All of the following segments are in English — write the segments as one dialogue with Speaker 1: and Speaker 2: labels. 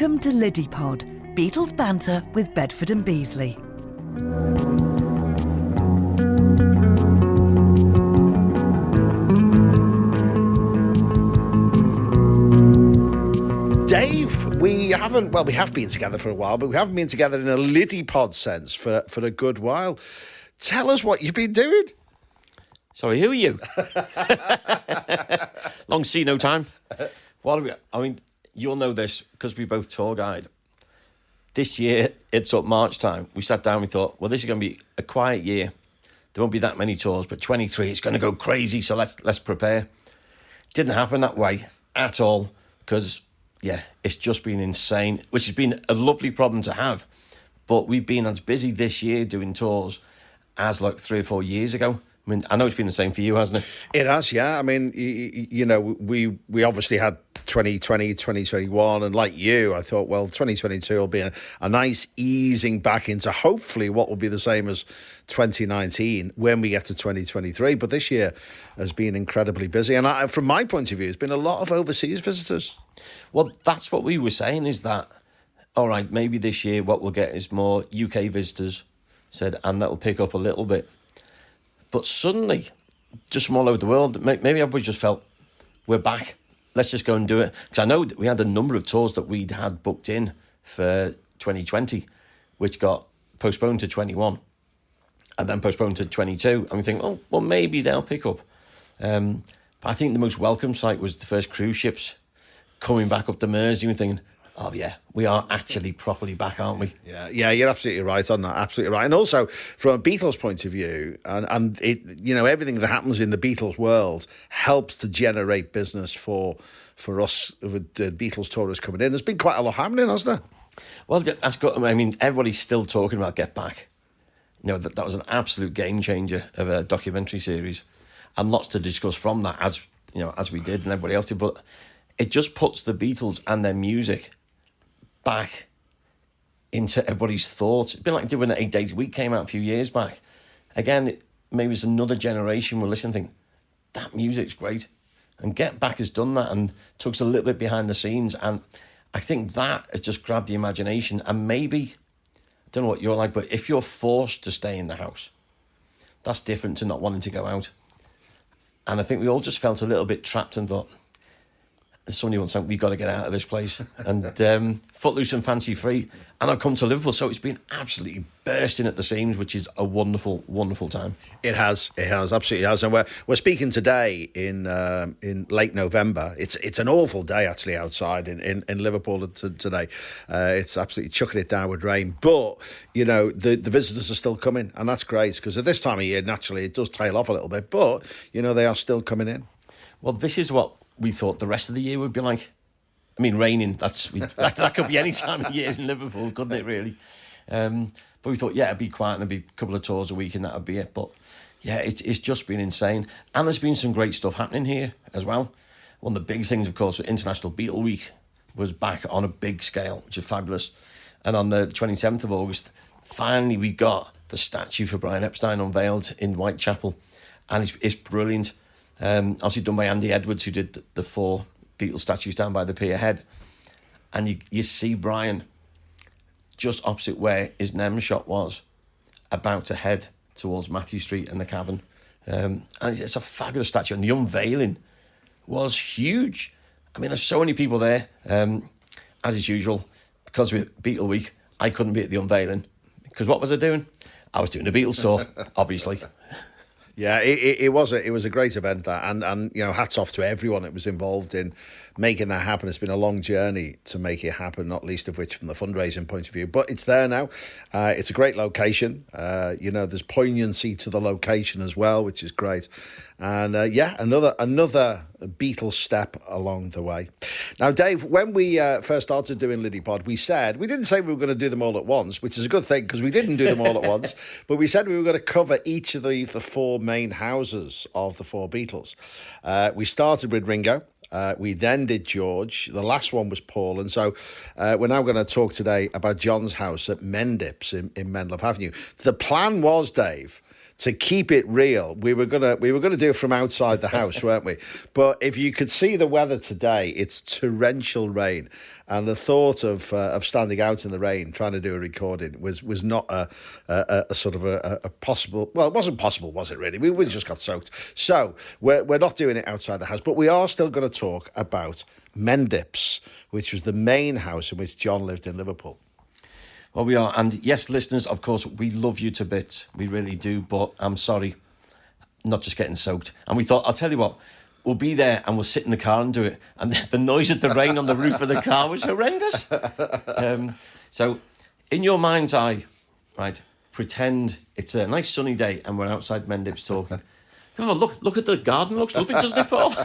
Speaker 1: Welcome to Liddypod, Beatles banter with Bedford and Beesley.
Speaker 2: Dave, we have been together for a while, but we haven't been together in a Liddypod sense for a good while. Tell us what you've been doing.
Speaker 3: Sorry, who are you? Long see, no time. What are we? I mean, you'll know this because we both tour guide. This year, it's up March time. We sat down, we thought, well, this is going to be a quiet year. There won't be that many tours, but 23, it's going to go crazy, so let's prepare. Didn't happen that way at all because, yeah, it's just been insane, which has been a lovely problem to have. But we've been as busy this year doing tours as like 3 or 4 years ago. I mean, I know it's been the same for you, hasn't it?
Speaker 2: It has, yeah. I mean, you know, we obviously had 2020, 2021, and like you, I thought, well, 2022 will be a nice easing back into hopefully what will be the same as 2019 when we get to 2023. But this year has been incredibly busy. And from my point of view, it's been a lot of overseas visitors.
Speaker 3: Well, that's what we were saying is that, all right, maybe this year what we'll get is more UK visitors, and that'll pick up a little bit. But suddenly, just from all over the world, maybe everybody just felt, we're back, let's just go and do it. Because I know that we had a number of tours that we'd had booked in for 2020, which got postponed to 21, and then postponed to 22. And we think, oh, well, maybe they'll pick up. But I think the most welcome sight was the first cruise ships coming back up the Mersey and thinking, oh, yeah, we are actually properly back, aren't we?
Speaker 2: Yeah, you're absolutely right on that, absolutely right. And also, from a Beatles point of view, and it, you know, everything that happens in the Beatles world helps to generate business for us, with the Beatles tourists coming in. There's been quite a lot happening, hasn't there?
Speaker 3: Well, that's good. I mean, everybody's still talking about Get Back. You know, that was an absolute game changer of a documentary series, and lots to discuss from that, as we did and everybody else did. But it just puts the Beatles and their music back into everybody's thoughts. It's been like doing an 8 Days a Week came out a few years back. Again, maybe it's another generation will listen and think, that music's great. And Get Back has done that and took us a little bit behind the scenes. And I think that has just grabbed the imagination. And maybe, I don't know what you're like, but if you're forced to stay in the house, that's different to not wanting to go out. And I think we all just felt a little bit trapped and thought, somebody wants something, we've got to get out of this place. And Footloose and Fancy Free. And I've come to Liverpool, so it's been absolutely bursting at the seams, which is a wonderful, wonderful time. It has,
Speaker 2: absolutely has. And we're speaking today in late November. It's an awful day, actually, outside in Liverpool today. It's absolutely chucking it down with rain. But, you know, the visitors are still coming, and that's great, because at this time of year, naturally, it does tail off a little bit. But, you know, they are still coming in.
Speaker 3: Well, this is what we thought the rest of the year would be like. I mean, raining, that could be any time of year in Liverpool, couldn't it, really? But we thought, yeah, it'd be quiet and there'd be a couple of tours a week and that would be it. But, yeah, it's just been insane. And there's been some great stuff happening here as well. One of the big things, of course, International Beatle Week was back on a big scale, which is fabulous. And on the 27th of August, finally we got the statue for Brian Epstein unveiled in Whitechapel. And it's brilliant. Obviously done by Andy Edwards, who did the 4 Beatles statues down by the pier head. And you see Brian just opposite where his NEM shop was, about to head towards Matthew Street and the Cavern. And it's a fabulous statue. And the unveiling was huge. I mean, there's so many people there. As is usual, because we're Beatle Week, I couldn't be at the unveiling. Because what was I doing? I was doing a Beatles tour, obviously.
Speaker 2: Yeah, it was a great event, that, and you know, hats off to everyone that was involved in making that happen. It's been a long journey to make it happen, not least of which from the fundraising point of view. But it's there now. It's a great location. You know, there's poignancy to the location as well, which is great. And another Beatles step along the way. Now, Dave, when we first started doing Liddypod, we didn't say we were going to do them all at once, which is a good thing because we didn't do them all at once, but we said we were going to cover each of the 4 main houses of the 4 Beatles. We started with Ringo. We then did George. The last one was Paul. And so we're now going to talk today about John's house at Mendips in Menlo Avenue. The plan was, Dave, to keep it real, we were gonna do it from outside the house, weren't we? But if you could see the weather today, it's torrential rain, and the thought of standing out in the rain trying to do a recording was not a sort of a possible. Well, it wasn't possible, was it? Really, we just got soaked. So we're not doing it outside the house, but we are still going to talk about Mendips, which was the main house in which John lived in Liverpool.
Speaker 3: Well, we are. And yes, listeners, of course, we love you to bits. We really do. But I'm sorry, not just getting soaked. And we thought, I'll tell you what, we'll be there and we'll sit in the car and do it. And the noise of the rain on the roof of the car was horrendous. So in your mind's eye, right, pretend it's a nice sunny day and we're outside Mendips talking. Come on, look at the garden. Looks lovely, doesn't it, Paul?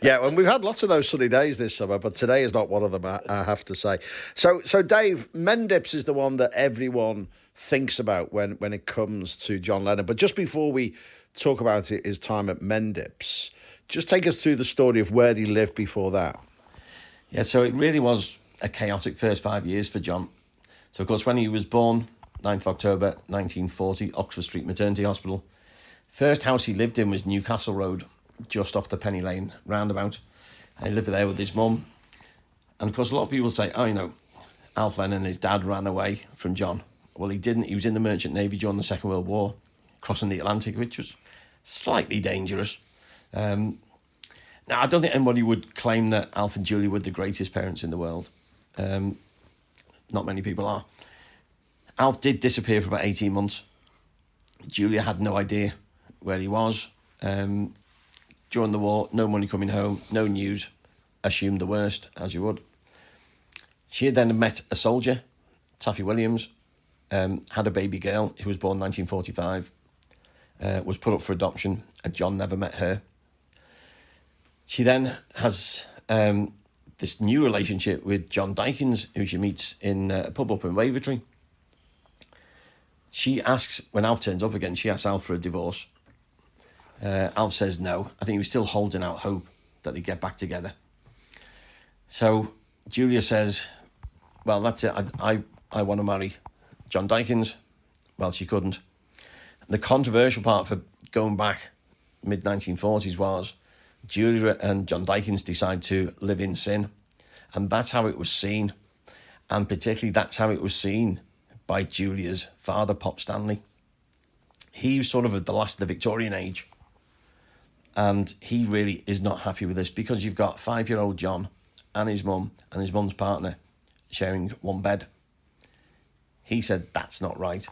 Speaker 2: Yeah, and we've had lots of those sunny days this summer, but today is not one of them, I have to say. So Dave, Mendips is the one that everyone thinks about when it comes to John Lennon. But just before we talk about his time at Mendips, just take us through the story of where he lived before that.
Speaker 3: Yeah, so it really was a chaotic first 5 years for John. So, of course, when he was born, 9th October 1940, Oxford Street Maternity Hospital. First house he lived in was Newcastle Road, just off the Penny Lane roundabout. And he lived there with his mum. And of course, a lot of people say, oh, you know, Alf Lennon, his dad, ran away from John. Well, he didn't. He was in the Merchant Navy during the Second World War, crossing the Atlantic, which was slightly dangerous. Now, I don't think anybody would claim that Alf and Julia were the greatest parents in the world. Not many people are. Alf did disappear for about 18 months. Julia had no idea where he was. During the war, no money coming home, no news, assumed the worst, as you would. She had then met a soldier, Taffy Williams, had a baby girl who was born 1945, was put up for adoption, and John never met her. She then has this new relationship with John Dykins, who she meets in a pub up in Wavertree. She asks, when Alf turns up again, she asks Alf for a divorce. Alf says no. I think he was still holding out hope that they'd get back together. So Julia says, well, that's it. I want to marry John Dykins. Well, she couldn't. The controversial part for going back mid-1940s was Julia and John Dykins decide to live in sin. And that's how it was seen. And particularly that's how it was seen by Julia's father, Pop Stanley. He was sort of the last of the Victorian age. And he really is not happy with this because you've got 5-year-old John and his mum's partner sharing one bed. He said that's not right.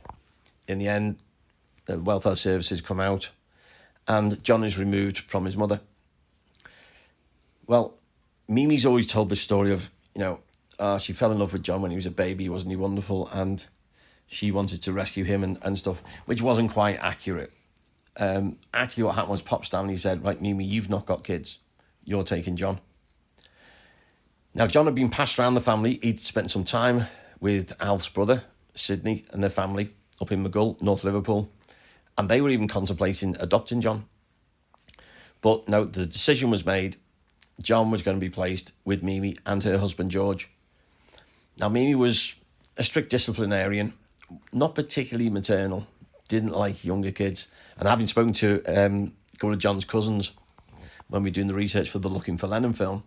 Speaker 3: In the end, the welfare services come out and John is removed from his mother. Well, Mimi's always told the story of, she fell in love with John when he was a baby, wasn't he wonderful? And she wanted to rescue him and stuff, which wasn't quite accurate. Actually, what happened was Pop Stanley said, right, Mimi, you've not got kids. You're taking John. Now, John had been passed around the family. He'd spent some time with Alf's brother, Sidney, and their family up in Maghull, North Liverpool. And they were even contemplating adopting John. But no, the decision was made. John was going to be placed with Mimi and her husband, George. Now, Mimi was a strict disciplinarian, not particularly maternal, didn't like younger kids. And having spoken to a couple of John's cousins when we were doing the research for the Looking for Lennon film,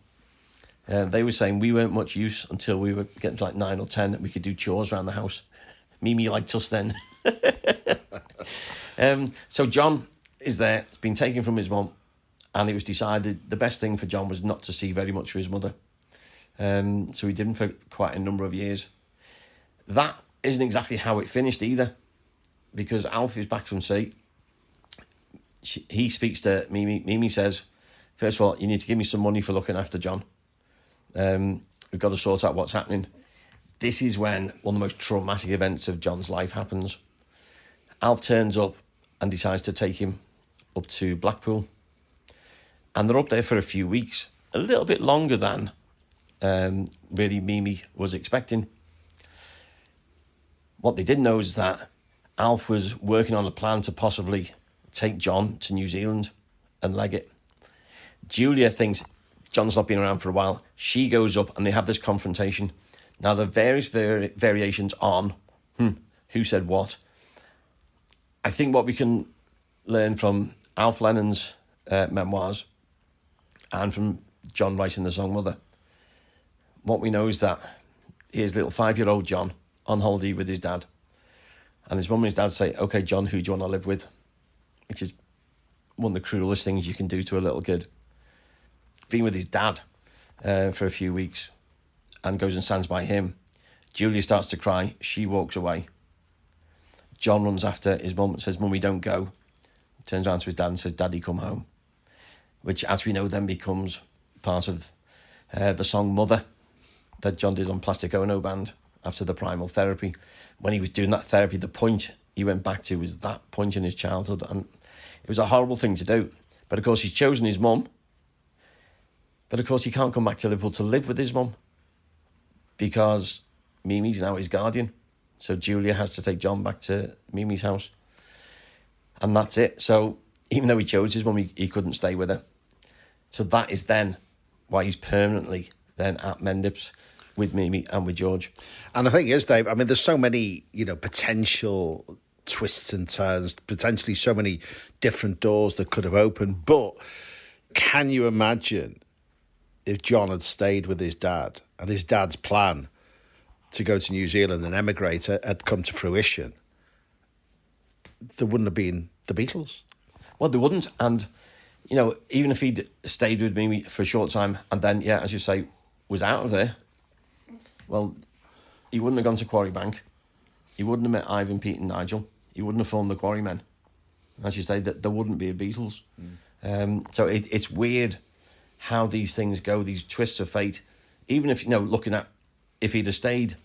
Speaker 3: they were saying we weren't much use until we were getting to like 9 or 10 that we could do chores around the house. Mimi liked us then. So John is there, it's been taken from his mum, and it was decided the best thing for John was not to see very much of his mother. So he didn't for quite a number of years. That isn't exactly how it finished either, because Alf is back from sea. He speaks to Mimi. Mimi says, first of all, you need to give me some money for looking after John. We've got to sort out what's happening. This is when one of the most traumatic events of John's life happens. Alf turns up and decides to take him up to Blackpool. And they're up there for a few weeks, a little bit longer than really Mimi was expecting. What they didn't know is that Alf was working on a plan to possibly take John to New Zealand and leg it. Julia thinks John's not been around for a while. She goes up and they have this confrontation. Now, the various variations on who said what. I think what we can learn from Alf Lennon's memoirs and from John writing the song Mother, what we know is that here's little 5-year-old John on holiday with his dad. And his mum and his dad say, "Okay, John, who do you want to live with?" Which is one of the cruelest things you can do to a little kid. Being with his dad for a few weeks and goes and stands by him. Julia starts to cry. She walks away. John runs after his mum and says, "Mummy, don't go." Turns around to his dad and says, "Daddy, come home." Which, as we know, then becomes part of the song Mother that John did on Plastic Ono Band after the primal therapy. When he was doing that therapy, the point he went back to was that point in his childhood. And it was a horrible thing to do. But of course, he's chosen his mum. But of course, he can't come back to Liverpool to live with his mum because Mimi's now his guardian. So Julia has to take John back to Mimi's house. And that's it. So even though he chose his mum, he couldn't stay with her. So that is then why he's permanently then at Mendips with Mimi and with George.
Speaker 2: And I think it is, Dave. I mean, there's so many, potential twists and turns, potentially so many different doors that could have opened. But can you imagine if John had stayed with his dad and his dad's plan to go to New Zealand and emigrate had come to fruition? There wouldn't have been the Beatles.
Speaker 3: Well, there wouldn't. And, even if he'd stayed with Mimi for a short time and then, as you say, was out of there, well, he wouldn't have gone to Quarrybank. He wouldn't have met Ivan, Pete and Nigel. He wouldn't have formed the Quarrymen. As you say, that there wouldn't be a Beatles. So it's weird how these things go, these twists of fate. Even if, looking at if he'd have stayed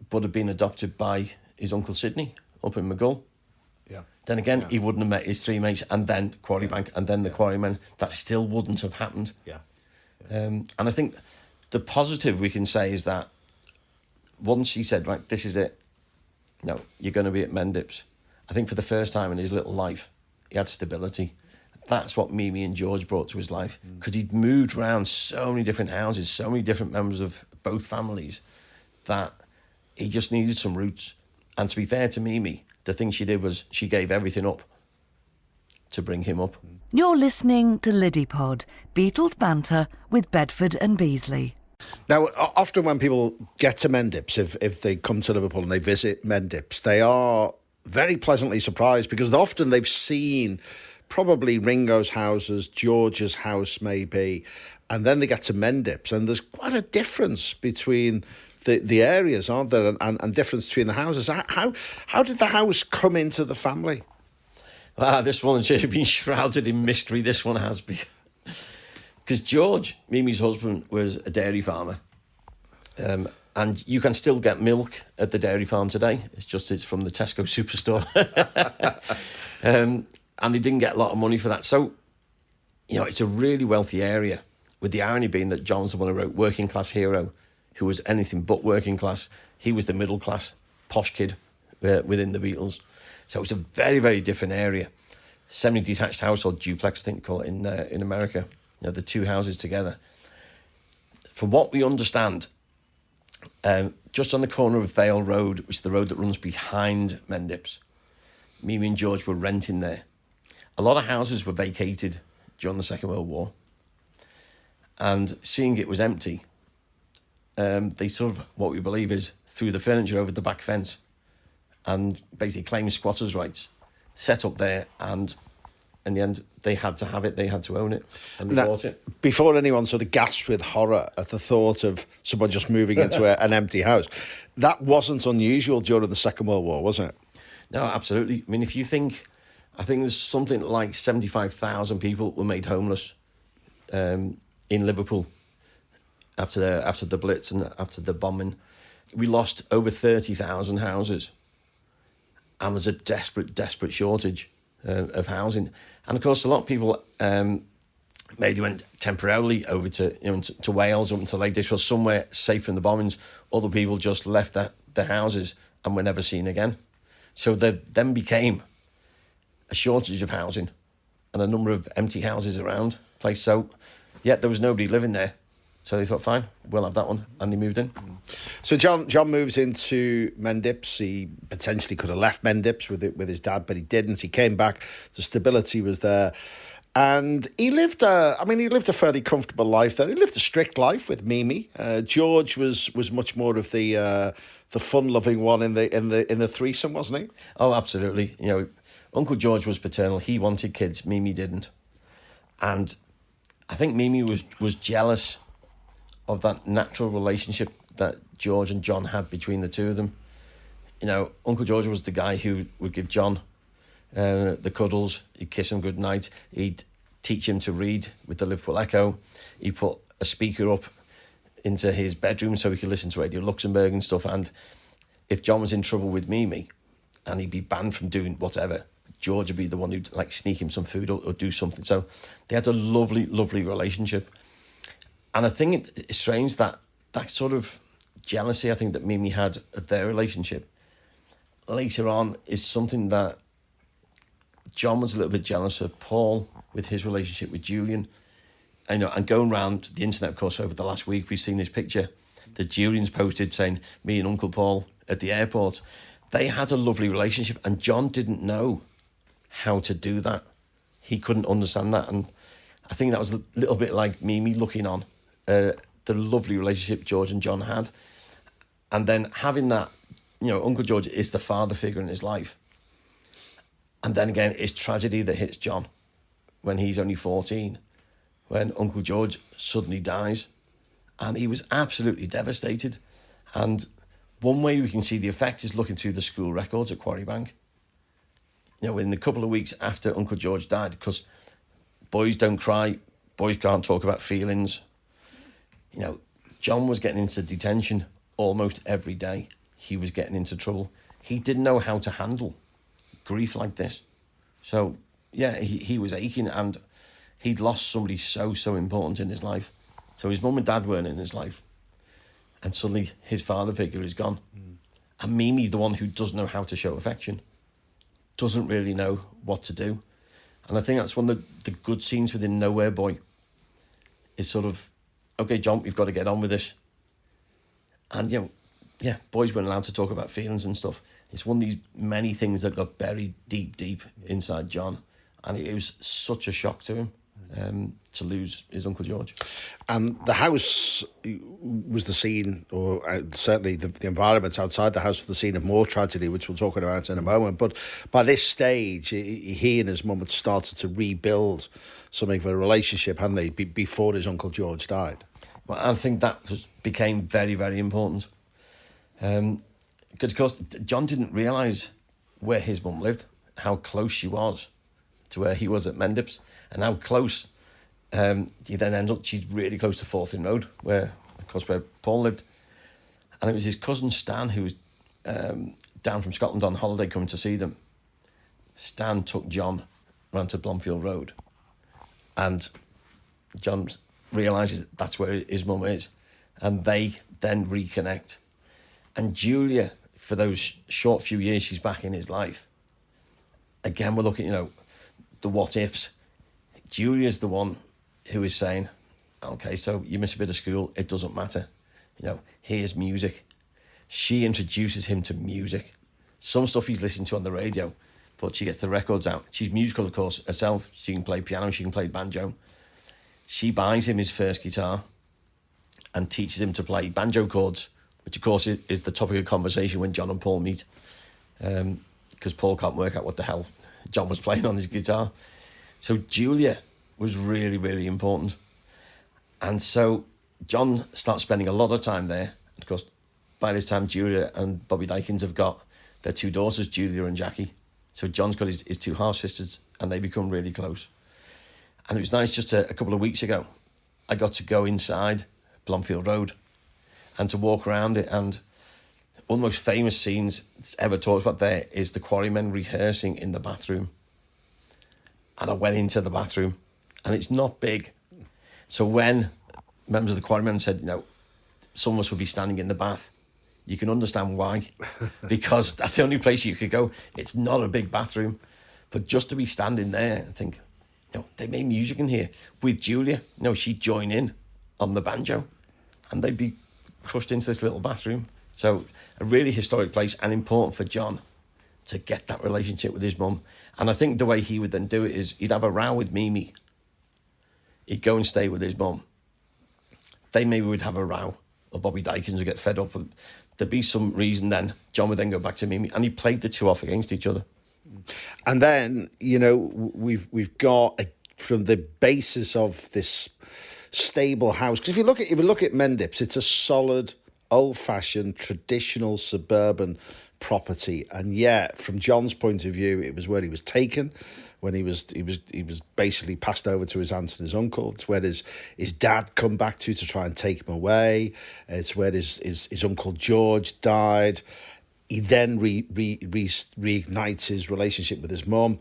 Speaker 3: but had been adopted by his Uncle Sidney up in McGull, then again, he wouldn't have met his three mates and then Quarrybank and then the Quarrymen. That still wouldn't have happened. And I think the positive we can say is that once he said, right, this is it. No, you're going to be at Mendips. I think for the first time in his little life, he had stability. That's what Mimi and George brought to his life. Because he'd moved around so many different houses, so many different members of both families, that he just needed some roots. And to be fair to Mimi, the thing she did was she gave everything up to bring him up.
Speaker 1: You're listening to Liddypod, Beatles banter with Bedford and Beesley.
Speaker 2: Now, often when people get to Mendips, if they come to Liverpool and they visit Mendips, they are very pleasantly surprised because often they've seen probably Ringo's houses, George's house maybe, and then they get to Mendips and there's quite a difference between the areas, aren't there, and difference between the houses. How did the house come into the family?
Speaker 3: This one has been shrouded in mystery, this one has been. Because George, Mimi's husband, was a dairy farmer. And you can still get milk at the dairy farm today. It's from the Tesco superstore. And they didn't get a lot of money for that. So, it's a really wealthy area, with the irony being that John's the one who wrote Working Class Hero, who was anything but working class. He was the middle class, posh kid within the Beatles. So it's a very, very different area. Semi-detached house, or duplex, I think they call it in America. The two houses together. From what we understand, just on the corner of Vale Road, which is the road that runs behind Mendips, Mimi and George were renting there. A lot of houses were vacated during the Second World War. And seeing it was empty, they sort of, what we believe is, threw the furniture over the back fence and basically claimed squatters' rights, set up there, and in the end, they had to have it, they had to own it, and they bought it.
Speaker 2: Before anyone sort of gasped with horror at the thought of someone just moving into an empty house, that wasn't unusual during the Second World War, was it?
Speaker 3: No, absolutely. I mean, if you think, I think there's something like 75,000 people were made homeless in Liverpool after the Blitz and after the bombing. We lost over 30,000 houses, and there's a desperate shortage of housing. And of course, a lot of people maybe went temporarily over to Wales or to Lake District or somewhere safe from the bombings. Other people just left their houses and were never seen again. So there then became a shortage of housing and a number of empty houses around the place. So, yeah, there was nobody living there. So they thought, fine, we'll have that one. And they moved in.
Speaker 2: So John moves into Mendips. He potentially could have left Mendips with his dad, but he didn't. He came back. The stability was there. And he lived a fairly comfortable life there. He lived a strict life with Mimi. George was much more of the fun-loving one in the threesome, wasn't he?
Speaker 3: Oh, absolutely. You know, Uncle George was paternal. He wanted kids. Mimi didn't. And I think Mimi was jealous of that natural relationship that George and John had between the two of them. You know, Uncle George was the guy who would give John the cuddles. He'd kiss him goodnight. He'd teach him to read with the Liverpool Echo. He put a speaker up into his bedroom so he could listen to Radio Luxembourg and stuff. And if John was in trouble with Mimi and he'd be banned from doing whatever, George would be the one who'd like sneak him some food or do something. So they had a lovely, lovely relationship. And I think it's strange that sort of jealousy I think that Mimi had of their relationship later on is something that John was a little bit jealous of Paul with his relationship with Julian. And going around the internet, of course, over the last week, we've seen this picture that Julian's posted saying, me and Uncle Paul at the airport. They had a lovely relationship and John didn't know how to do that. He couldn't understand that. And I think that was a little bit like Mimi looking on the lovely relationship George and John had. And then having that, you know, Uncle George is the father figure in his life. And then again, it's tragedy that hits John when he's only 14, when Uncle George suddenly dies. And he was absolutely devastated. And one way we can see the effect is looking through the school records at Quarrybank. You know, in the couple of weeks after Uncle George died, because boys don't cry, boys can't talk about feelings. You know, John was getting into detention almost every day. He was getting into trouble. He didn't know how to handle grief like this. So, yeah, he was aching and he'd lost somebody so important in his life. So his mum and dad weren't in his life. And suddenly his father figure is gone. And Mimi, the one who doesn't know how to show affection, doesn't really know what to do. And I think that's one of the good scenes within Nowhere Boy is sort of, okay, John, we've got to get on with this. And, you know, yeah, boys weren't allowed to talk about feelings and stuff. It's one of these many things that got buried deep inside John. And it was such a shock to him to lose his Uncle George.
Speaker 2: And the house was the scene, or certainly the environment outside the house was the scene of more tragedy, which we'll talk about in a moment. But by this stage, he and his mum had started to rebuild something of a relationship, hadn't they, before his Uncle George died?
Speaker 3: Well, I think that became very, very important. Because, of course, John didn't realise where his mum lived, how close she was to where he was at Mendips, and how close he then ends up. She's really close to Forthin Road, where Paul lived. And it was his cousin Stan, who was down from Scotland on holiday coming to see them. Stan took John round to Blomfield Road, and John realises that's where his mum is, and they then reconnect. And Julia, for those short few years she's back in his life, again, we're looking, you know, the what ifs. Julia's the one who is saying, okay, so you miss a bit of school, it doesn't matter. You know, here's music. She introduces him to music. Some stuff he's listening to on the radio, but she gets the records out. She's musical, of course, herself. She can play piano, she can play banjo. She buys him his first guitar and teaches him to play banjo chords, which, of course, is the topic of conversation when John and Paul meet, because Paul can't work out what the hell John was playing on his guitar. So Julia was really, really important. And so John starts spending a lot of time there. Of course, by this time, Julia and Bobby Dykins have got their two daughters, Julia and Jackie. So John's got his two half-sisters, and they become really close. And it was nice, just a couple of weeks ago, I got to go inside Blomfield Road and to walk around it. And one of the most famous scenes that's ever talked about there is the Quarrymen rehearsing in the bathroom. And I went into the bathroom, and it's not big. So when members of the Quarrymen said, you know, some of us would be standing in the bath, you can understand why. Because that's the only place you could go. It's not a big bathroom. But just to be standing there and think, you know, they made music in here with Julia. You know, she'd join in on the banjo. and they'd be crushed into this little bathroom. So a really historic place, and important for John to get that relationship with his mum. And I think the way he would then do it is he'd have a row with Mimi. He'd go and stay with his mum. They maybe would have a row, or Bobby Dykins would get fed up. And there'd be some reason then. John would then go back to Mimi, and he played the two off against each other.
Speaker 2: And then, you know, we've got from the basis of this stable house, because if you look at Mendips, it's a solid, old-fashioned, traditional suburban property, and yet from John's point of view, it was where he was taken when he was basically passed over to his aunt and his uncle. It's where his dad come back to try and take him away. It's where his uncle George died. He then reignites his relationship with his mum,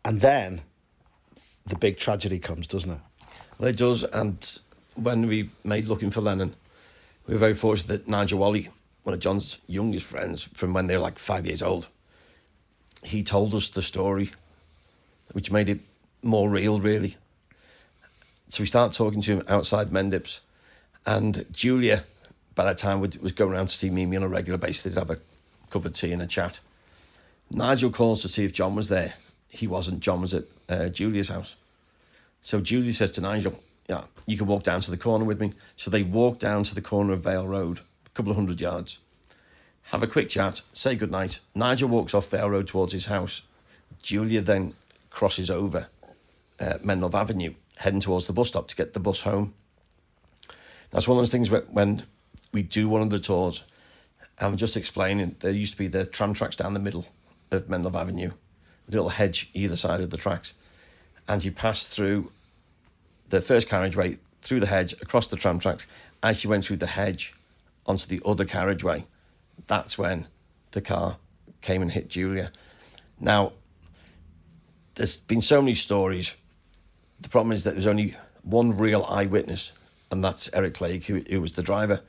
Speaker 2: and then the big tragedy comes, doesn't it?
Speaker 3: Well, it does. And when we made Looking for Lennon, we were very fortunate that Nigel Wally, one of John's youngest friends from when they were like 5 years old, he told us the story, which made it more real, really. So we started talking to him outside Mendips, and Julia, by that time, was going around to see Mimi on a regular basis. They'd have a cup of tea and a chat. Nigel calls to see if John was there. He wasn't. John was at Julia's house. So Julia says to Nigel, yeah, you can walk down to the corner with me. So they walk down to the corner of Vale Road, a couple of 100 yards, have a quick chat, say goodnight. Nigel walks off Vale Road towards his house. Julia then crosses over Menlove Avenue, heading towards the bus stop to get the bus home. That's one of those things when we do one of the tours, and I'm just explaining, there used to be the tram tracks down the middle of Menlove Avenue, a little hedge either side of the tracks, and you pass through the first carriageway, through the hedge, across the tram tracks. As you went through the hedge onto the other carriageway, that's when the car came and hit Julia. Now, there's been so many stories. The problem is that there's only one real eyewitness, and that's Eric Clegg, who was the driver.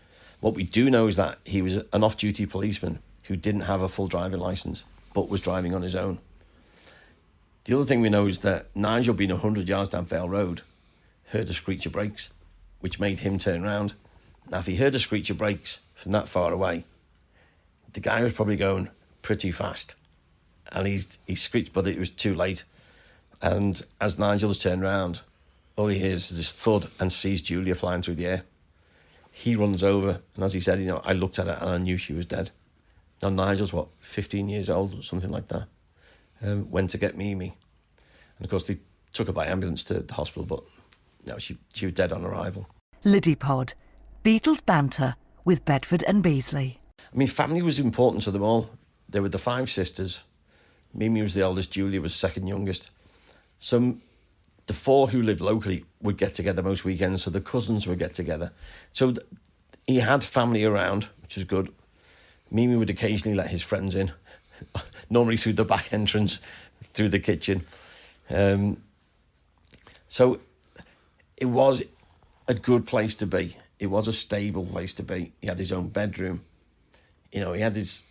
Speaker 3: What we do know is that he was an off-duty policeman who didn't have a full driving licence, but was driving on his own. The other thing we know is that Nigel, being 100 yards down Vale Road, heard a screech of brakes, which made him turn round. Now, if he heard a screech of brakes from that far away, the guy was probably going pretty fast. And he screeched, but it was too late. And as Nigel has turned round, all he hears is this thud and sees Julia flying through the air. He runs over, and as he said, I looked at her and I knew she was dead. Now, Nigel's, 15 years old or something like that, went to get Mimi. And, of course, they took her by ambulance to the hospital, but no, she was dead on arrival.
Speaker 1: Liddypod, Beatles banter with Bedford and Beesley.
Speaker 3: I mean, family was important to them all. They were the 5 sisters. Mimi was the eldest, Julia was second youngest. So the 4 who lived locally would get together most weekends, so the cousins would get together. So he had family around, which was good. Mimi would occasionally let his friends in, normally through the back entrance, through the kitchen. So it was a good place to be. It was a stable place to be. He had his own bedroom. He had his,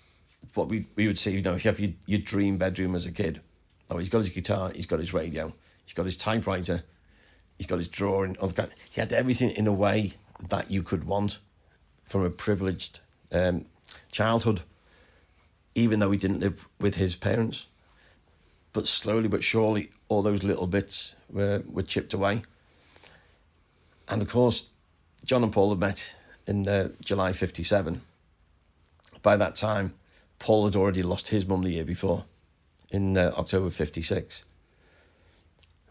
Speaker 3: what we would say, if you have your dream bedroom as a kid. Oh, he's got his guitar, he's got his radio, he's got his typewriter, he's got his drawing. He had everything in a way that you could want from a privileged childhood, even though he didn't live with his parents. But slowly but surely, all those little bits were chipped away. And of course, John and Paul had met in July 57. By that time, Paul had already lost his mum the year before, in October 56.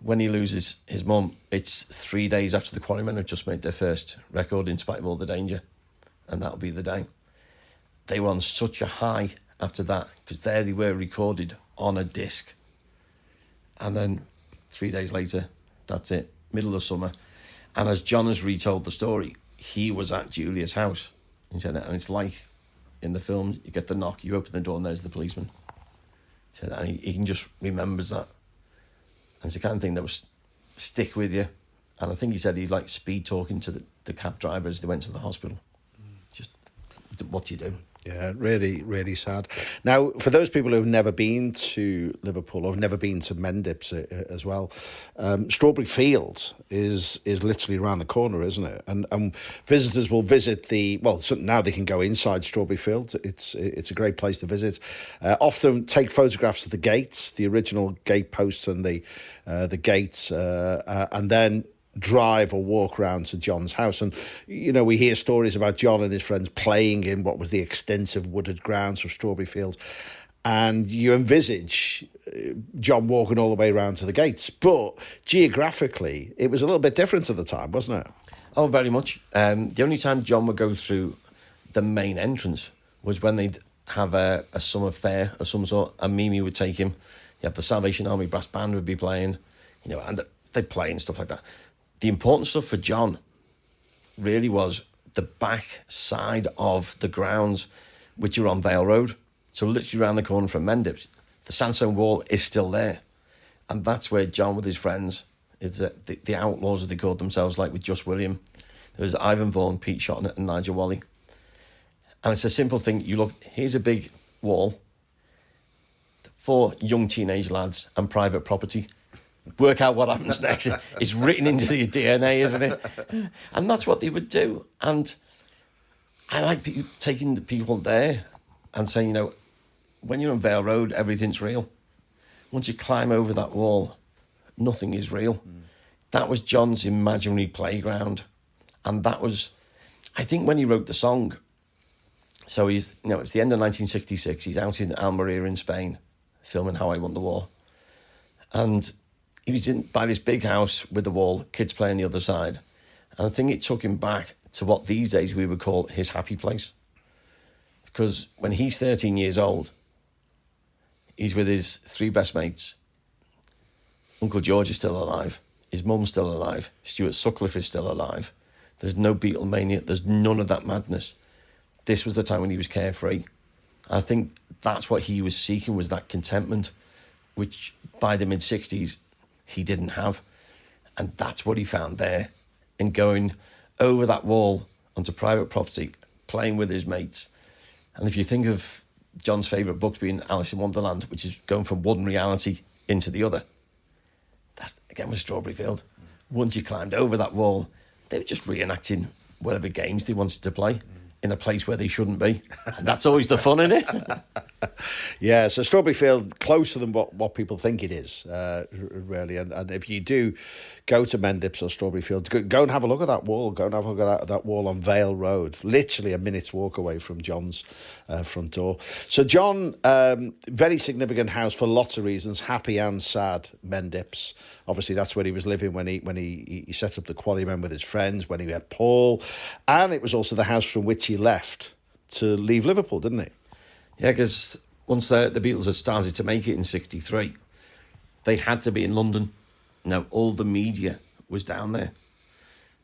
Speaker 3: When he loses his mum, it's 3 days after the Quarrymen have just made their first record, In Spite of All the Danger, and that'll be the day. They were on such a high after that, because there they were recorded on a disc. And then 3 days later, that's it, middle of summer. And as John has retold the story, he was at Julia's house. He said, and it's like in the film, you get the knock, you open the door, and there's the policeman. He said, and he can just remembers that. And it's the kind of thing that will stick with you. And I think he said he'd like speed talking to the cab driver as they went to the hospital. Just what you do.
Speaker 2: Yeah, really, really sad. Now, for those people who've never been to Liverpool or have never been to Mendips as well, Strawberry Field is literally around the corner, isn't it? And visitors will visit so now they can go inside Strawberry Field. It's a great place to visit. Often take photographs of the gates, the original gate posts and the gates, and then drive or walk around to John's house. And, we hear stories about John and his friends playing in what was the extensive wooded grounds of Strawberry Fields. And you envisage John walking all the way around to the gates. But geographically, it was a little bit different at the time, wasn't it?
Speaker 3: Oh, very much. The only time John would go through the main entrance was when they'd have a summer fair of some sort, and Mimi would take him. You have the Salvation Army brass band would be playing, and they'd play and stuff like that. The important stuff for John really was the back side of the grounds, which are on Vale Road. So literally around the corner from Mendips, the sandstone wall is still there. And that's where John with his friends, the Outlaws as they called themselves, like with Just William. There was Ivan Vaughan, Pete Shotton and Nigel Wally. And it's a simple thing. You look, here's a big wall for young teenage lads and private property. Work out what happens next. It's written into your DNA, isn't it? And that's what they would do. And I like taking the people there and saying, when you're on Vale Road, everything's real. Once you climb over that wall, nothing is real. That was John's imaginary playground. And that was, I think, when he wrote the song. So it's the end of 1966. He's out in Almeria in Spain, filming How I Won the War. And he was by this big house with the wall, kids playing the other side. And I think it took him back to what these days we would call his happy place. Because when he's 13 years old, he's with his three best mates. Uncle George is still alive. His mum's still alive. Stuart Sutcliffe is still alive. There's no Beatlemania. There's none of that madness. This was the time when he was carefree. I think that's what he was seeking, was that contentment, which by the mid-60s, he didn't have. And that's what he found there. And going over that wall onto private property, playing with his mates. And if you think of John's favourite books being Alice in Wonderland, which is going from one reality into the other, that's again with Strawberry Field. Once you climbed over that wall, they were just reenacting whatever games they wanted to play in a place where they shouldn't be. And that's always the fun, isn't it?
Speaker 2: Yeah, so Strawberry Field, closer than what people think it is, really. And if you do go to Mendips or Strawberry Field, go and have a look at that wall. Go and have a look at that wall on Vale Road, literally a minute's walk away from John's front door. So John, very significant house for lots of reasons, happy and sad, Mendips. Obviously, that's where he was living when he set up the Quarrymen with his friends, when he met Paul. And it was also the house from which he left to leave Liverpool, didn't he?
Speaker 3: Yeah, because once the Beatles had started to make it in 63, they had to be in London. Now, all the media was down there.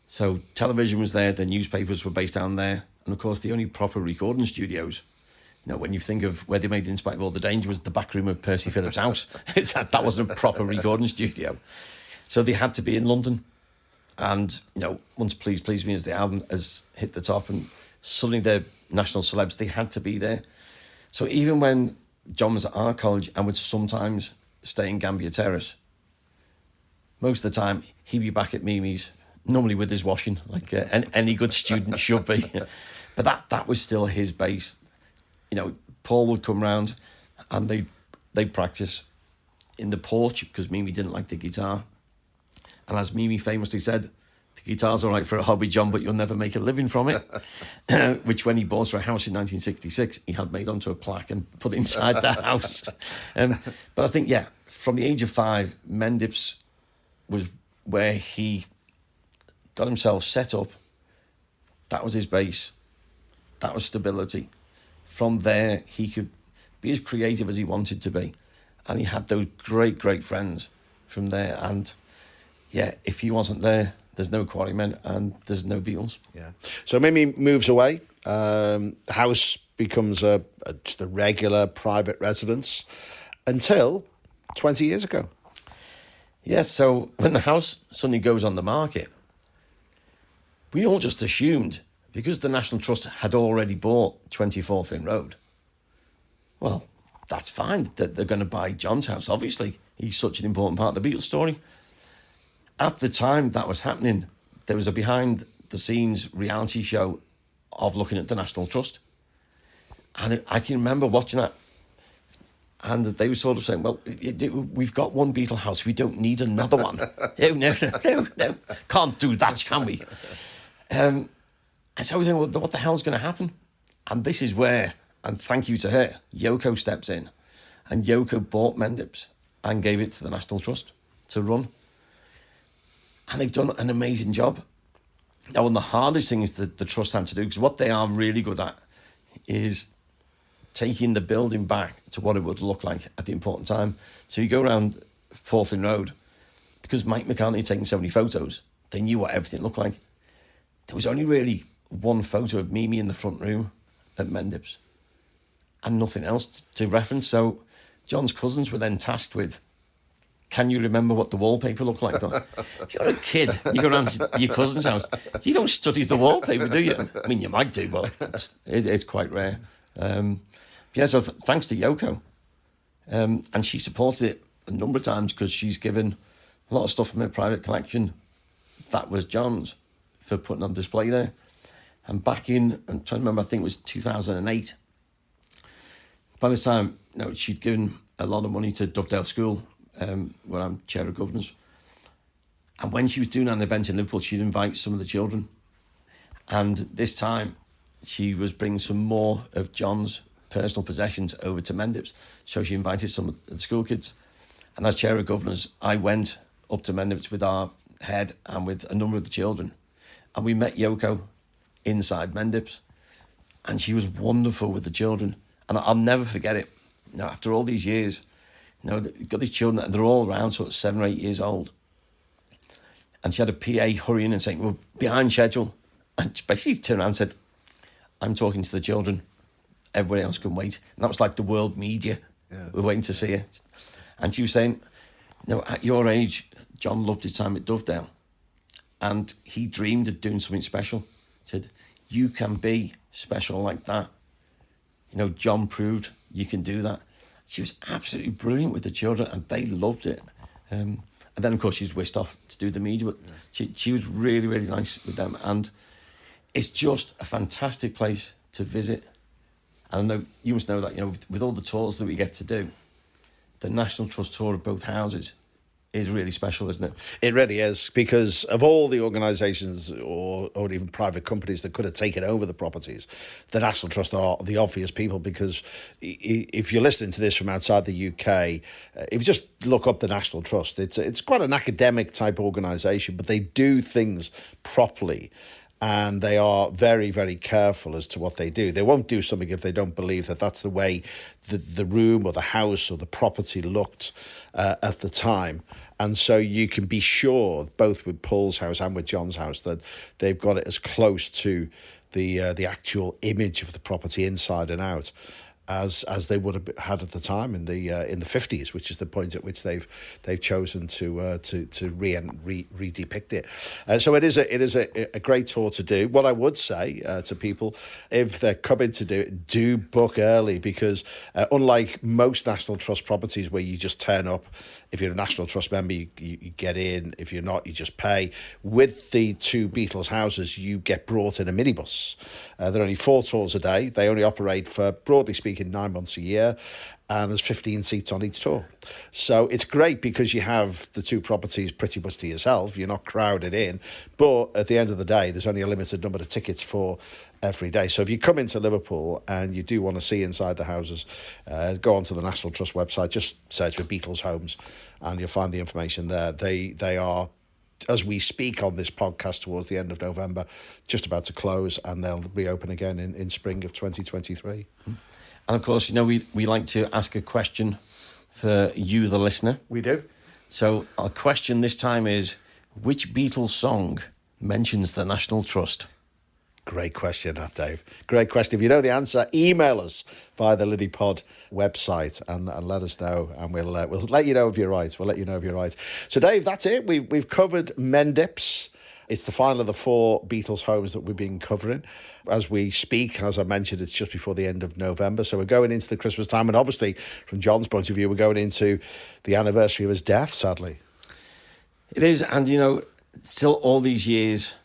Speaker 3: So television was there, the newspapers were based down there. And of course, the only proper recording studios, when you think of where they made In Spite of All the Danger, was the back room of Percy Phillips' house. That wasn't a proper recording studio. So they had to be in London. And, once Please Please Me as the album has hit the top and suddenly they're national celebs, they had to be there. So even when John was at our college and would sometimes stay in Gambier Terrace, most of the time he'd be back at Mimi's, normally with his washing, like any good student should be. But that was still his base. Paul would come round and they'd practice in the porch because Mimi didn't like the guitar. And as Mimi famously said, the guitar's all right for a hobby, John, but you'll never make a living from it. Which when he bought her a house in 1966, he had made onto a plaque and put inside the house. But I think, from the age of 5, Mendips was where he got himself set up. That was his base. That was stability. From there, he could be as creative as he wanted to be. And he had those great, great friends from there. And, if he wasn't there, there's no Quarrymen and there's no Beatles. Yeah.
Speaker 2: So Mimi moves away. House becomes just a regular private residence until 20 years ago.
Speaker 3: Yes, so when the house suddenly goes on the market, we all just assumed because the National Trust had already bought 24th Inn Road, well, that's fine. They're going to buy John's house, obviously. He's such an important part of the Beatles story. At the time that was happening, there was a behind-the-scenes reality show of looking at the National Trust. And I can remember watching that. And they were sort of saying, well, we've got one Beatle house. We don't need another one. No. Can't do that, can we? And so we think, well, what the hell's going to happen? And this is where, and thank you to her, Yoko steps in. And Yoko bought Mendips and gave it to the National Trust to run. And they've done an amazing job. Now, one of the hardest things that the Trust had to do, because what they are really good at is taking the building back to what it would look like at the important time. So you go around 4th Inn Road, because Mike McCartney had taken so many photos, they knew what everything looked like. There was only really one photo of Mimi in the front room at Mendips and nothing else to reference. So John's cousins were then tasked with, can you remember what the wallpaper looked like? If you're a kid, you go around to your cousin's house, you don't study the wallpaper, do you? I mean, you might do, but it's quite rare. So thanks to Yoko. And she supported it a number of times because she's given a lot of stuff from her private collection that was John's for putting on display there. And back in, I'm trying to remember, I think it was 2008. By this time, she'd given a lot of money to Dovedale School, where I'm chair of governors. And when she was doing an event in Liverpool, she'd invite some of the children. And this time, she was bringing some more of John's personal possessions over to Mendips. So she invited some of the school kids. And as chair of governors, I went up to Mendips with our head and with a number of the children. And we met Yoko inside Mendips. And she was wonderful with the children. And I'll never forget it. After all these years, you've got these children that they're all around sort of 7 or 8 years old. And she had a PA hurrying and saying, we're behind schedule. And she basically turned around and said, I'm talking to the children. Everybody else can wait. And that was like the world media. Yeah. We're waiting to see her. And she was saying, at your age, John loved his time at Dovedale. And he dreamed of doing something special. He said, you can be special like that. John proved you can do that. She was absolutely brilliant with the children and they loved it. And then, of course, she was whisked off to do the media. But she was really, really nice with them. And it's just a fantastic place to visit. And I know you must know that, with all the tours that we get to do, the National Trust tour of both houses is really special, isn't it?
Speaker 2: It really is, because of all the organisations or even private companies that could have taken over the properties, the National Trust are the obvious people, because if you're listening to this from outside the UK, if you just look up the National Trust, it's quite an academic type organisation, but they do things properly. And they are very, very careful as to what they do. They won't do something if they don't believe that that's the way the room or the house or the property looked at the time. And so you can be sure, both with Paul's house and with John's house, that they've got it as close to the actual image of the property inside and out as they would have had at the time in the 50s, which is the point at which they've chosen to re-depict it. So it is a great tour to do. What I would say to people, if they're coming to do it, do book early, because unlike most National Trust properties where you just turn up, if you're a National Trust member, you get in. If you're not, you just pay. With the two Beatles houses, you get brought in a minibus. There are only 4 tours a day. They only operate for, broadly speaking, 9 months a year. And there's 15 seats on each tour. So it's great because you have the two properties pretty much to yourself. You're not crowded in. But at the end of the day, there's only a limited number of tickets for every day. So if you come into Liverpool and you do want to see inside the houses, go onto the National Trust website, just search for Beatles Homes and you'll find the information there. They are, as we speak on this podcast towards the end of November, just about to close, and they'll reopen again in spring of 2023.
Speaker 3: And of course, we like to ask a question for you, the listener.
Speaker 2: We do.
Speaker 3: So our question this time is, which Beatles song mentions the National Trust?
Speaker 2: Great question, that, Dave. Great question. If you know the answer, email us via the Liddypod website and let us know, and we'll let you know if you're right. We'll let you know if you're right. So, Dave, that's it. We've covered Mendips It's the final of the 4 Beatles homes that we've been covering. As we speak, as I mentioned, it's just before the end of November. So we're going into the Christmas time. And obviously, from John's point of view, we're going into the anniversary of his death, sadly.
Speaker 3: It is. And, still all these years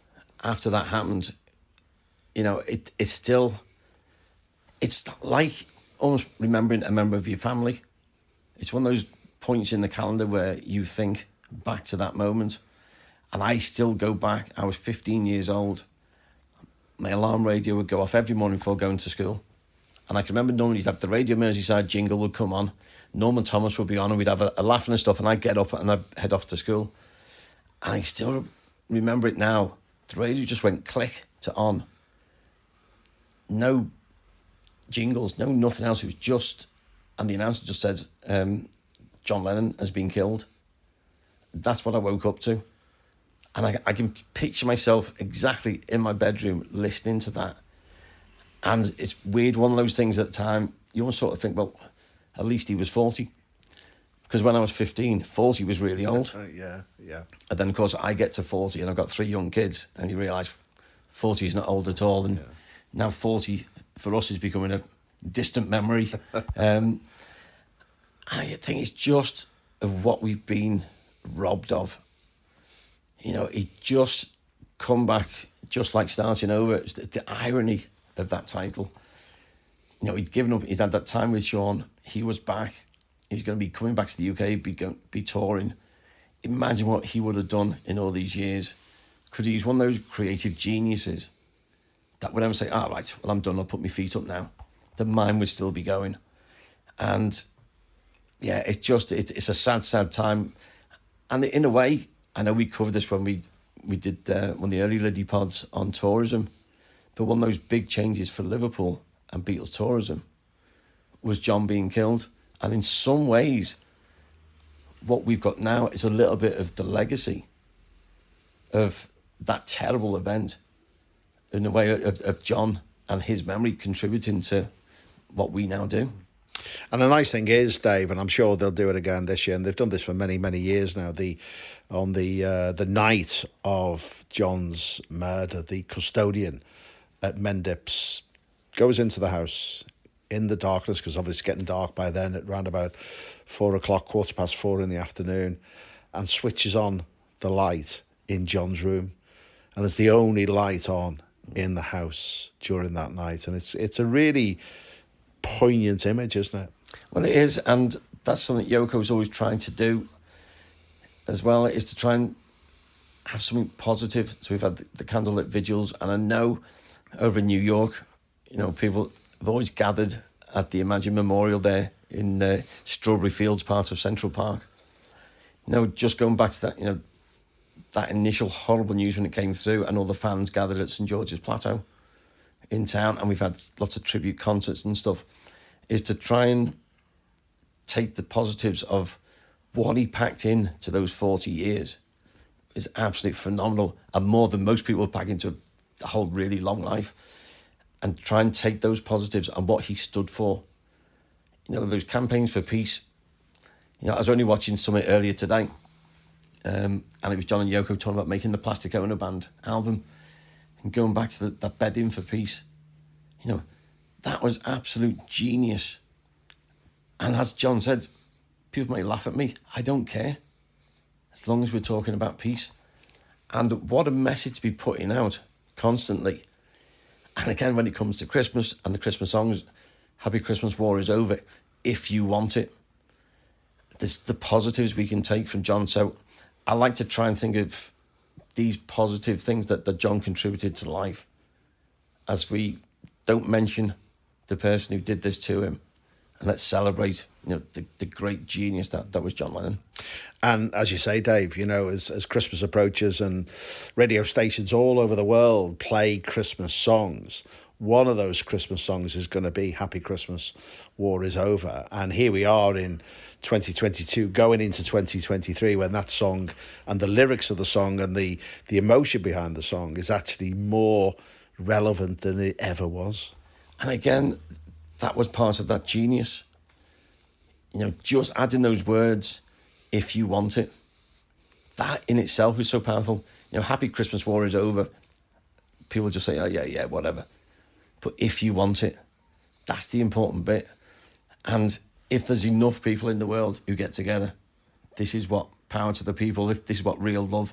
Speaker 3: after that happened, it's still... It's like almost remembering a member of your family. It's one of those points in the calendar where you think back to that moment. And I still go back. I was 15 years old. My alarm radio would go off every morning before going to school. And I can remember normally you'd have the Radio Merseyside jingle would come on. Norman Thomas would be on and we'd have a laugh and stuff. And I'd get up and I'd head off to school. And I still remember it now. The radio just went click to on. No jingles, no nothing else. It was just... And the announcer just said, John Lennon has been killed. That's what I woke up to. And I can picture myself exactly in my bedroom listening to that. And it's weird, one of those things at the time, you almost sort of think, well, at least he was 40. Because when I was 15, 40 was really old.
Speaker 2: Yeah.
Speaker 3: And then, of course, I get to 40 and I've got 3 young kids. And you realise 40 is not old at all. And now 40, for us, is becoming a distant memory. I think it's just of what we've been robbed of. It just come back, just like starting over. It's the irony of that title. He'd given up. He'd had that time with Sean. He was back. He was going to be coming back to the UK, be touring. Imagine what he would have done in all these years. Because he's one of those creative geniuses that would ever say, right, well, I'm done. I'll put my feet up now. The mind would still be going. And yeah, it's a sad, sad time. And in a way, I know we covered this when we did one of the early Liddypods on tourism, but one of those big changes for Liverpool and Beatles tourism was John being killed. And in some ways, what we've got now is a little bit of the legacy of that terrible event, in a way of John and his memory contributing to what we now do.
Speaker 2: And the nice thing is, Dave, and I'm sure they'll do it again this year, and they've done this for many, many years now, on the night of John's murder, the custodian at Mendips goes into the house in the darkness, because obviously it's getting dark by then, at around about 4 o'clock, 4:15 in the afternoon, and switches on the light in John's room. And it's the only light on in the house during that night. And it's a really poignant image, isn't it?
Speaker 3: Well, it is, and that's something Yoko's always trying to do as well, is to try and have something positive. So we've had the candlelit vigils, and I know over in New York, people have always gathered at the Imagine Memorial there in Strawberry Fields, part of Central Park. Just going back to that, that initial horrible news when it came through, and all the fans gathered at St George's Plateau in town, and we've had lots of tribute concerts and stuff, is to try and take the positives of what he packed in to those 40 years is absolutely phenomenal, and more than most people pack into a whole really long life, and try and take those positives and what he stood for. Those campaigns for peace. I was only watching something earlier today, and it was John and Yoko talking about making the Plastic Ono Band album and going back to that Bed In for Peace. That was absolute genius. And as John said, people may laugh at me. I don't care, as long as we're talking about peace. And what a message to be putting out constantly. And again, when it comes to Christmas and the Christmas songs, Happy Christmas, War is Over, if you want it. There's the positives we can take from John. So I like to try and think of these positive things that John contributed to life, as we don't mention the person who did this to him, and let's celebrate the great genius that was John Lennon.
Speaker 2: And as you say, Dave, as Christmas approaches and radio stations all over the world play Christmas songs, one of those Christmas songs is going to be Happy Christmas, War is Over. And here we are in 2022, going into 2023, when that song and the lyrics of the song and the emotion behind the song is actually more relevant than it ever was.
Speaker 3: And again, that was part of that genius. Just adding those words, if you want it, that in itself is so powerful. Happy Christmas War is over. People just say, oh, yeah, whatever. But if you want it, that's the important bit. And if there's enough people in the world who get together, this is what power to the people, this is what real love,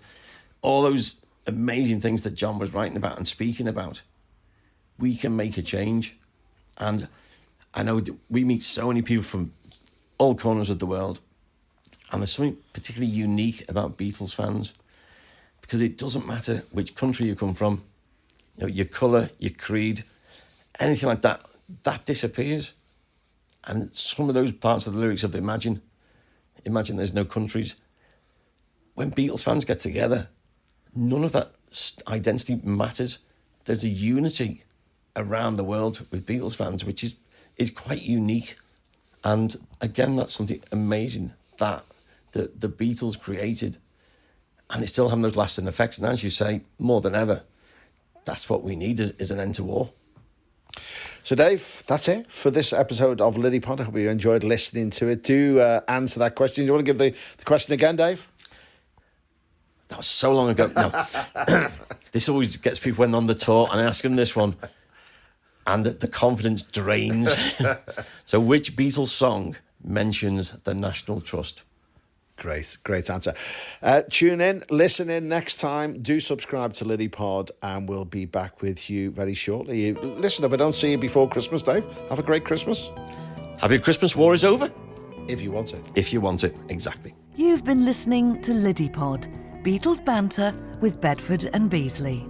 Speaker 3: all those amazing things that John was writing about and speaking about, we can make a change. And I know we meet so many people from all corners of the world, and there's something particularly unique about Beatles fans, because it doesn't matter which country you come from, your colour, your creed, anything like that, that disappears. And some of those parts of the lyrics of Imagine there's no countries. When Beatles fans get together, none of that identity matters. There's a unity around the world with Beatles fans, which is quite unique. And again, that's something amazing that the Beatles created, and it's still having those lasting effects. And as you say, more than ever, that's what we need is an end to war.
Speaker 2: So, Dave, that's it for this episode of Liddypod. I hope you enjoyed listening to it. Do answer that question. Do you want to give the question again, Dave?
Speaker 3: That was so long ago. No. This always gets people when on the tour, and I ask them this one, and the confidence drains. So, which Beatles song mentions the National Trust?
Speaker 2: Great answer. Tune in, listen in next time. Do subscribe to Liddypod, and we'll be back with you very shortly. Listen, if I don't see you before Christmas, Dave, have a great Christmas.
Speaker 3: Happy Christmas, war is over.
Speaker 2: If you want it.
Speaker 3: If you want it, exactly.
Speaker 1: You've been listening to Liddypod, Beatles banter with Bedford and Beesley.